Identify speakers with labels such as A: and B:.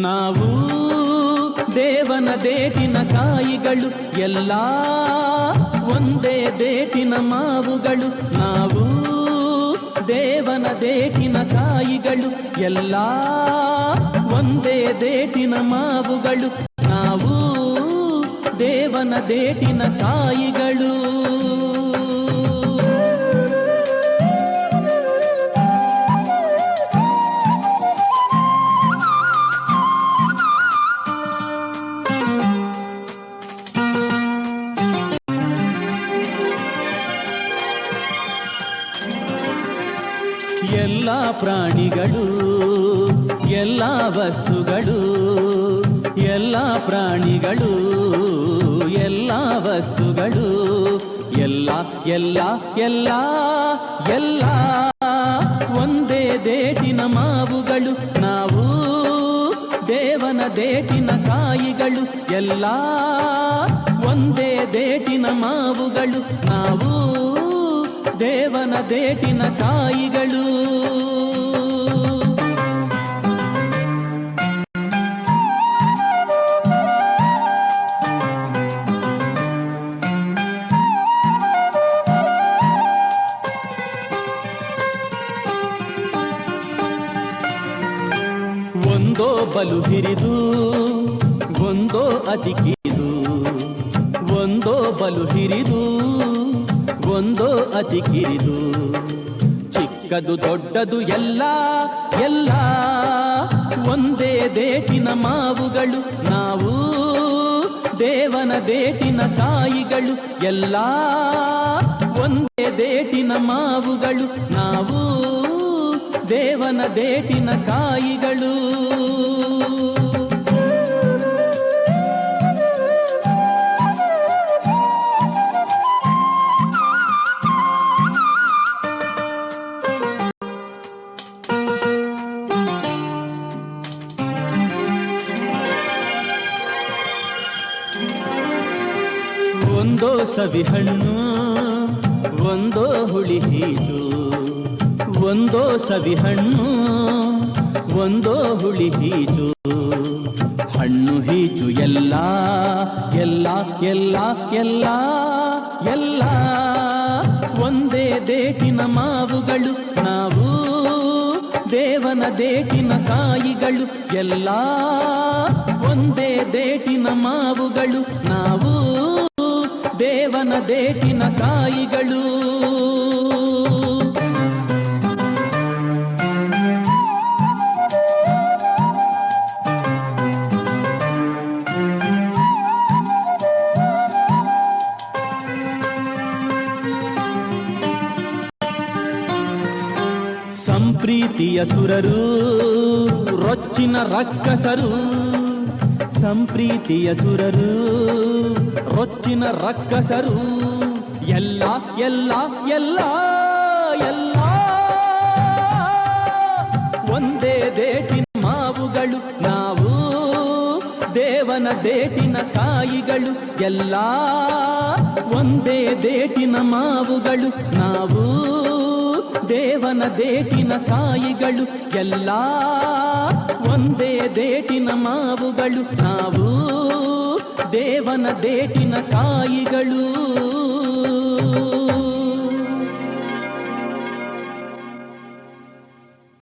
A: ನಾವು ದೇವನ ದೇಟಿನ ಕಾಯಿಗಳು, ಎಲ್ಲ ಒಂದೇ ದೇಟಿನ ಮಾವುಗಳು. ನಾವು ದೇವನ ದೇಟಿನ ಕಾಯಿಗಳು, ಎಲ್ಲ ಒಂದೇ ದೇಟಿನ ಮಾವುಗಳು. ನಾವು ದೇವನ ದೇಟಿನ ಕಾಯಿಗಳು. ಎಲ್ಲ ಪ್ರಾಣಿಗಳು, ಎಲ್ಲ ವಸ್ತುಗಳು, ಎಲ್ಲ ಪ್ರಾಣಿಗಳು, ಎಲ್ಲ ವಸ್ತುಗಳು, ಎಲ್ಲ ಎಲ್ಲ ಎಲ್ಲ ಎಲ್ಲ ಒಂದೇ ದೇಟಿನ ಮಾವುಗಳು. ನಾವು ದೇವನ ದೇಟಿನ ಕಾಯಿಗಳು, ಎಲ್ಲ ಒಂದೇ ದೇಟಿನ ಮಾವುಗಳು. ನಾವು ದೇವನ ದೇಟಿನ ಕಾಯಿಗಳು. ಒಂದೋ ಬಲು ಹಿರಿದು, ಒಂದೋ ಅತಿ ಕಿರಿದು. ಒಂದೋ ಬಲು ಹಿರಿದು, ಒಂದೋ ಅತಿ ಕಿರಿದು. ಚಿಕ್ಕದು ದೊಡ್ಡದು ಎಲ್ಲ ಎಲ್ಲ ಒಂದೇ ದೇಟಿನ ಮಾವುಗಳು. ನಾವು ದೇವನ ದೇಟಿನ ಕಾಯಿಗಳು, ಎಲ್ಲ ಒಂದೇ ದೇಟಿನ ಮಾವುಗಳು. ನಾವು ದೇವನ ದೇಟಿನ ಕಾಯಿಗಳು. ಒಂದೋ ಸವಿಹಣ್ಣು, ಒಂದೋ ಹುಳಿ ಹೀಜು. ಒಂದೋ ಸವಿಹಣ್ಣು, ಒಂದೋ ಹುಳಿ ಹೀಜು. ಹಣ್ಣು ಹೀಜು ಎಲ್ಲ ಎಲ್ಲ ಎಲ್ಲ ಎಲ್ಲ ಎಲ್ಲ ಒಂದೇ ದೇಟಿನ ಮಾವುಗಳು. ನಾವು ದೇವನ ದೇಟಿನ ಕಾಯಿಗಳು, ಎಲ್ಲ ಒಂದೇ ದೇಟಿನ ಮಾವುಗಳು. ನಾವು ದೇವನ ದೇಟಿನ ಕಾಯಿಗಳು. ಸಂಪ್ರೀತಿಯ ಸುರರು, ರೊಚ್ಚಿನ ರಕ್ಕಸರು. ಸಂಪ್ರೀತಿಯ ಸುರರು, ರೊಚ್ಚಿನ ರಕ್ಕಸರು. ಎಲ್ಲ ಎಲ್ಲ ಎಲ್ಲ ಎಲ್ಲ ಒಂದೇ ದೇಟಿನ ಮಾವುಗಳು. ನಾವು ದೇವನ ದೇಟಿನ ಕಾಯಿಗಳು, ಎಲ್ಲ ಒಂದೇ ದೇಟಿನ ಮಾವುಗಳು. ನಾವು ದೇವನ ದೇಟಿನ ಕಾಯಿಗಳು, ಎಲ್ಲ ಒಂದೇ ದೇಟಿನ ಮಾವುಗಳು. ನಾವು ದೇವನ ದೇಟಿನ ಕಾಯಿಗಳು.